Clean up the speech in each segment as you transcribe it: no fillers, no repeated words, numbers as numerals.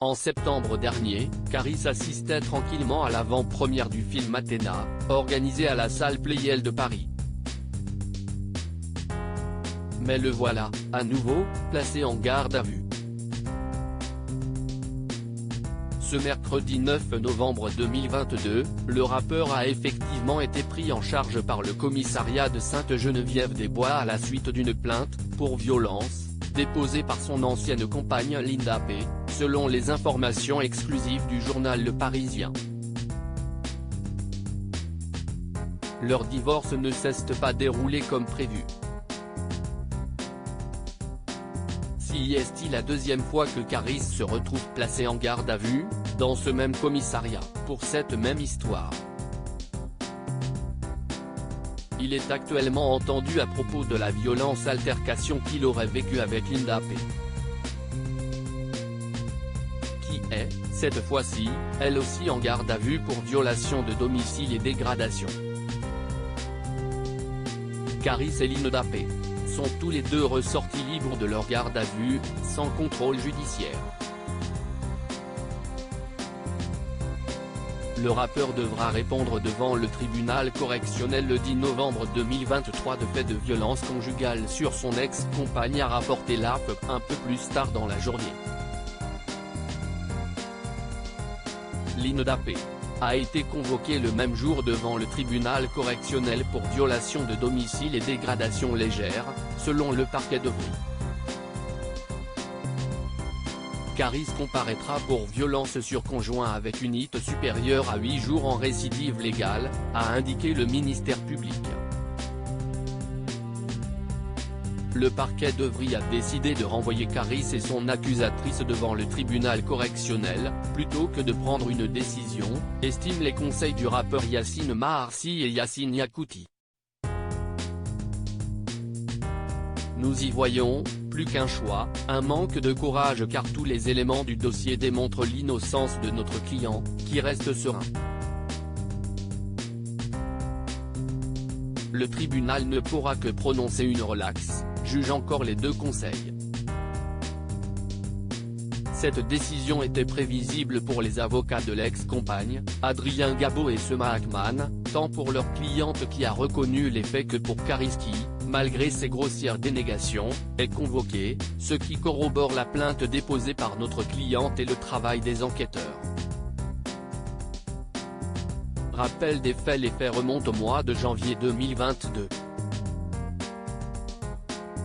En septembre dernier, Caris assistait tranquillement à l'avant-première du film Athéna, organisé à la salle Pleyel de Paris. Mais le voilà, à nouveau, placé en garde à vue. Ce mercredi 9 novembre 2022, le rappeur a effectivement été pris en charge par le commissariat de Sainte-Geneviève-des-Bois à la suite d'une plainte, pour violence, déposée par son ancienne compagne Linda P., selon les informations exclusives du journal Le Parisien. Leur divorce ne s'est pas déroulé comme prévu. Si est-il la deuxième fois que Caris se retrouve placé en garde à vue, dans ce même commissariat, pour cette même histoire. Il est actuellement entendu à propos de la violente altercation qu'il aurait vécue avec Linda P., qui est, cette fois-ci, elle aussi en garde à vue pour violation de domicile et dégradation. Caris et Linda P. sont tous les deux ressortis libres de leur garde à vue, sans contrôle judiciaire. Le rappeur devra répondre devant le tribunal correctionnel le 10 novembre 2023 de faits de violence conjugale sur son ex-compagne, a rapporté l'AFP un peu plus tard dans la journée. Linda P. a été convoquée le même jour devant le tribunal correctionnel pour violation de domicile et dégradation légère, selon le parquet d'Evry. Caris comparaîtra pour violence sur conjoint avec une ITT supérieure à 8 jours en récidive légale, a indiqué le ministère public. Le parquet d'Evry a décidé de renvoyer Caris et son accusatrice devant le tribunal correctionnel, plutôt que de prendre une décision, estiment les conseils du rappeur Yacine Maharsi et Yacine Yakouti. Nous y voyons, plus qu'un choix, un manque de courage car tous les éléments du dossier démontrent l'innocence de notre client, qui reste serein. Le tribunal ne pourra que prononcer une relaxe, juge encore les deux conseils. Cette décision était prévisible pour les avocats de l'ex-compagne, Adrien Gabot et Sema Akman, tant pour leur cliente qui a reconnu les faits que pour Caris qui, malgré ses grossières dénégations, est convoqué, ce qui corrobore la plainte déposée par notre cliente et le travail des enquêteurs. Rappel des faits: les faits remontent au mois de janvier 2022.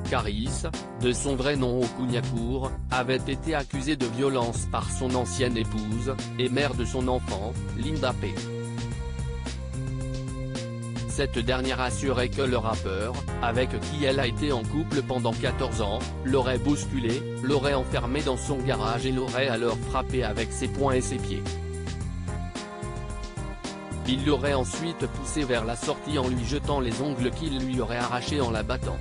Caris, de son vrai nom Okouniakour, avait été accusé de violence par son ancienne épouse, et mère de son enfant, Linda P. Cette dernière assurait que le rappeur, avec qui elle a été en couple pendant 14 ans, l'aurait bousculé, l'aurait enfermé dans son garage et l'aurait alors frappé avec ses poings et ses pieds. Il l'aurait ensuite poussé vers la sortie en lui jetant les ongles qu'il lui aurait arrachés en la battant.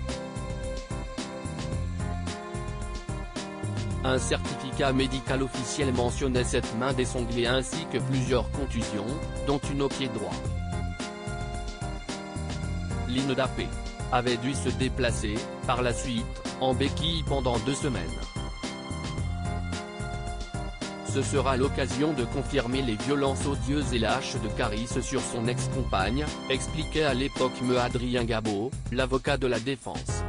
Un certificat médical officiel mentionnait cette main désanglée ainsi que plusieurs contusions, dont une au pied droit. Linda P. avait dû se déplacer, par la suite, en béquille pendant 2 semaines. Ce sera l'occasion de confirmer les violences odieuses et lâches de Caris sur son ex-compagne, expliquait à l'époque me Adrien Gabot, l'avocat de la défense.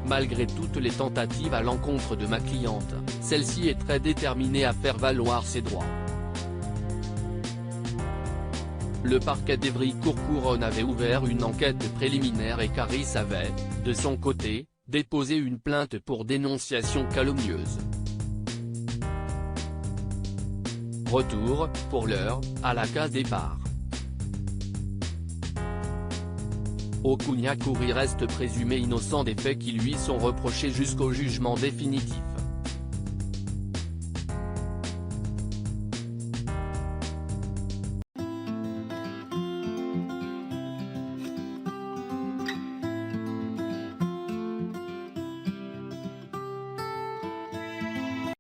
Malgré toutes les tentatives à l'encontre de ma cliente, celle-ci est très déterminée à faire valoir ses droits. Le parquet d'Evry-Courcouronnes avait ouvert une enquête préliminaire et Caris avait, de son côté, déposé une plainte pour dénonciation calomnieuse. Retour, pour l'heure, à la case départ. Okouniakour reste présumé innocent des faits qui lui sont reprochés jusqu'au jugement définitif.